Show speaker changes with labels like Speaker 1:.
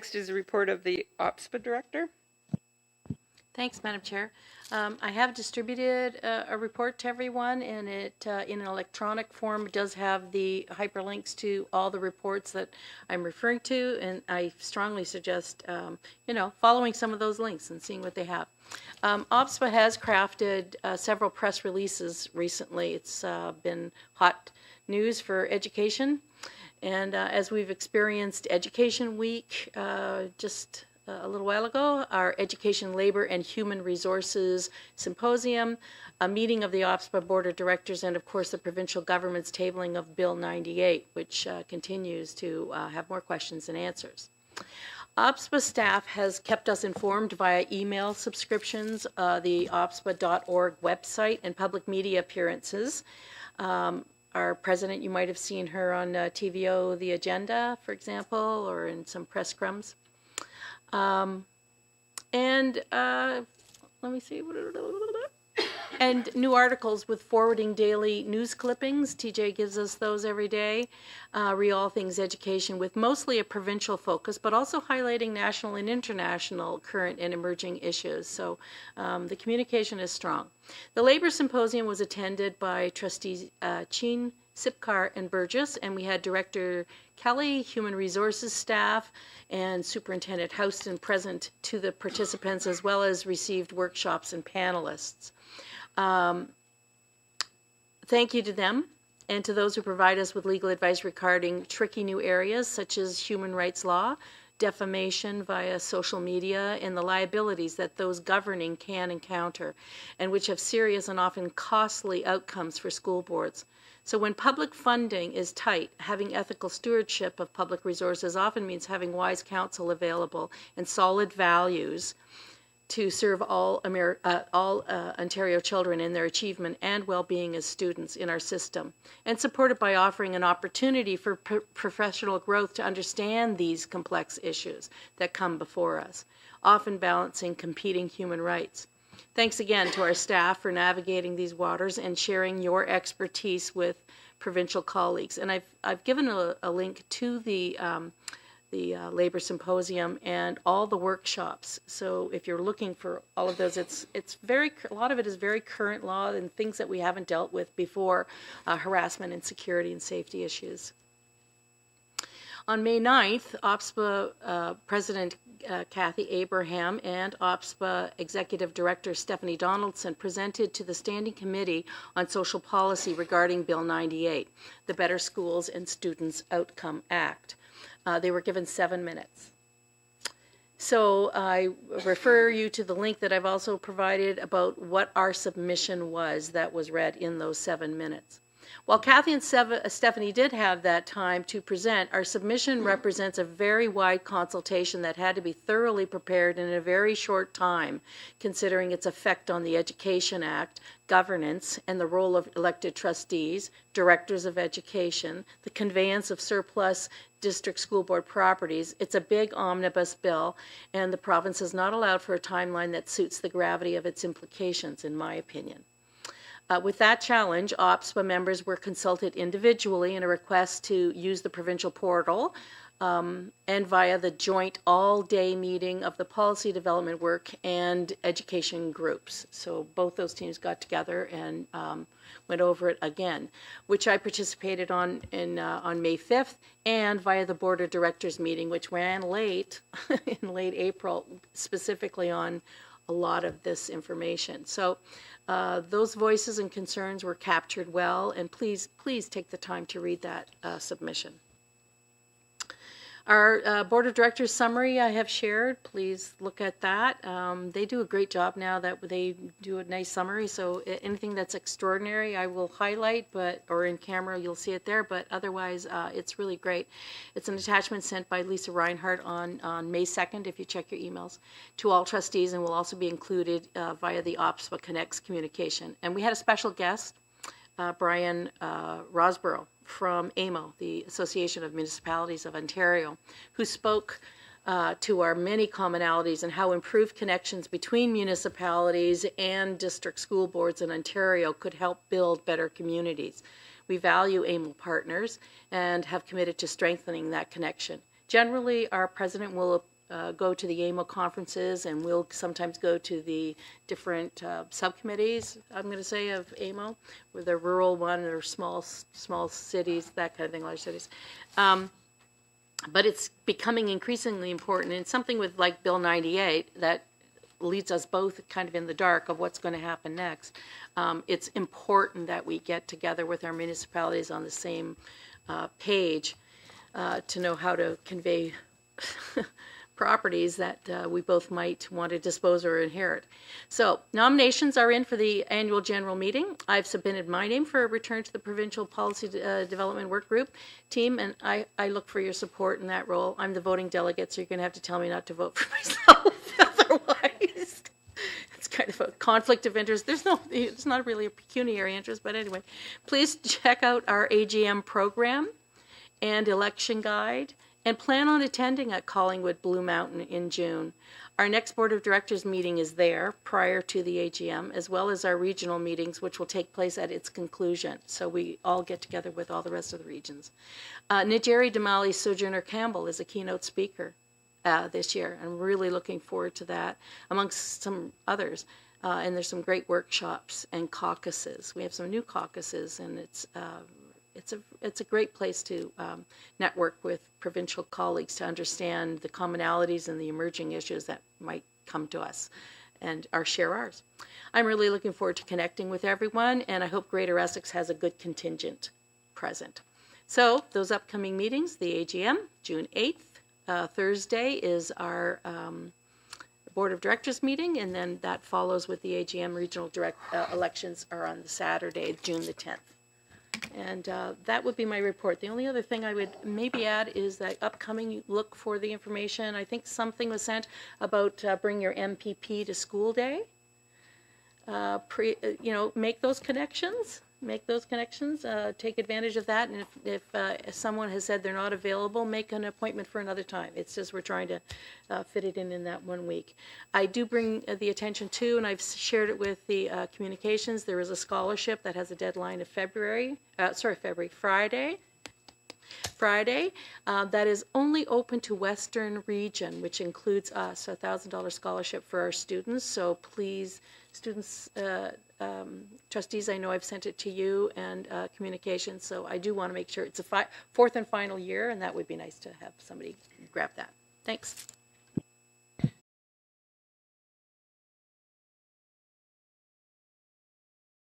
Speaker 1: Next is a report of the OPSBA Director.
Speaker 2: Thanks, Madam Chair. I have distributed a report to everyone, and it, in an electronic form, does have the hyperlinks to all the reports that I'm referring to, and I strongly suggest, following some of those links and seeing what they have. OPSBA has crafted several press releases recently. It's been hot news for education, and as we've experienced Education Week just a little while ago, our Education, Labor, and Human Resources Symposium, a meeting of the OPSBA Board of Directors, and of course the provincial government's tabling of Bill 98, which continues to have more questions than answers. OPSBA staff has kept us informed via email subscriptions, the opsba.org website, and public media appearances. Our president, you might have seen her on TVO The Agenda, for example, or in some press scrums. Let me see. And new articles with forwarding daily news clippings. TJ gives us those every day. Read all things education with mostly a provincial focus, but also highlighting national and international current and emerging issues. So the communication is strong. The Labor Symposium was attended by Trustees Cheen, Sipkar, and Burgess, and we had Director Kelly, Human Resources staff, and Superintendent Houston present to the participants, as well as received workshops and panelists. Thank you to them and to those who provide us with legal advice regarding tricky new areas such as human rights law, defamation via social media, and the liabilities that those governing can encounter, and which have serious and often costly outcomes for school boards. So when public funding is tight, having ethical stewardship of public resources often means having wise counsel available and solid values to serve all Ontario children in their achievement and well-being as students in our system, and supported by offering an opportunity for professional growth to understand these complex issues that come before us, often balancing competing human rights. Thanks again to our staff for navigating these waters and sharing your expertise with provincial colleagues. And I've given a link to the Labor Symposium and all the workshops. So if you're looking for all of those, it's a lot of it is very current law and things that we haven't dealt with before, harassment and security and safety issues. On May 9th, OPSBA President Kathy Abraham and OPSBA Executive Director Stephanie Donaldson presented to the Standing Committee on Social Policy regarding Bill 98, the Better Schools and Students Outcome Act. They were given 7 minutes. So I refer you to the link that I've also provided about what our submission was that was read in those 7 minutes. While Kathy and Stephanie did have that time to present, our submission represents a very wide consultation that had to be thoroughly prepared in a very short time, considering its effect on the Education Act, governance, and the role of elected trustees, directors of education, the conveyance of surplus district school board properties. It's a big omnibus bill, and the province has not allowed for a timeline that suits the gravity of its implications, in my opinion. With that challenge, OPSBA members were consulted individually in a request to use the provincial portal and via the joint all-day meeting of the policy development work and education groups. So both those teams got together and went over it again, which I participated on May 5th, and via the Board of Directors meeting, which ran late, in late April, specifically on a lot of this information. So those voices and concerns were captured well, and please take the time to read that submission. Our Board of Directors summary I have shared. Please look at that. They do a great job now that they do a nice summary, so anything that's extraordinary I will highlight, or in camera you'll see it there, but otherwise it's really great. It's an attachment sent by Lisa Reinhardt on May 2nd, if you check your emails, to all trustees, and will also be included via the OPSBA Connects communication. And we had a special guest, Brian Rosborough from AMO, the Association of Municipalities of Ontario, who spoke to our many commonalities and how improved connections between municipalities and district school boards in Ontario could help build better communities. We value AMO partners and have committed to strengthening that connection. Generally, our president will go to the AMO conferences, and we'll sometimes go to the different subcommittees, I'm going to say, of AMO, where they're rural one or small cities, that kind of thing, large cities. But it's becoming increasingly important, and something with like Bill 98 that leads us both kind of in the dark of what's going to happen next. It's important that we get together with our municipalities on the same page to know how to convey properties that we both might want to dispose or inherit. So nominations are in for the annual general meeting. I've submitted my name for a return to the Provincial Policy Development Work Group team, and I look for your support in that role. I'm the voting delegate, so you're going to have to tell me not to vote for myself otherwise. It's kind of a conflict of interest. It's not really a pecuniary interest, but anyway. Please check out our AGM program and election guide, and plan on attending at Collingwood Blue Mountain in June. Our next Board of Directors meeting is there prior to the AGM, as well as our regional meetings, which will take place at its conclusion. So we all get together with all the rest of the regions. Najeri Damali Sojourner Campbell is a keynote speaker this year. I'm really looking forward to that, amongst some others. And there's some great workshops and caucuses. We have some new caucuses, and it's a great place to network with provincial colleagues to understand the commonalities and the emerging issues that might come to us and share ours. I'm really looking forward to connecting with everyone, and I hope Greater Essex has a good contingent present. So those upcoming meetings, the AGM, June 8th, Thursday is our Board of Directors meeting, and then that follows with the AGM. Regional elections are on the Saturday, June the 10th. And that would be my report. The only other thing I would maybe add is that upcoming, look for the information. I think something was sent about bring your MPP to school day. Make those connections. Take advantage of that. And if someone has said they're not available, make an appointment for another time. It's just we're trying to fit it in that 1 week. I do bring the attention to, and I've shared it with the communications, there is a scholarship that has a deadline of Friday. That is only open to Western Region, which includes us, a $1,000 scholarship for our students. So please, students, trustees, I know I've sent it to you, and communications, so I do want to make sure it's a fourth and final year, and that would be nice to have somebody grab that. Thanks.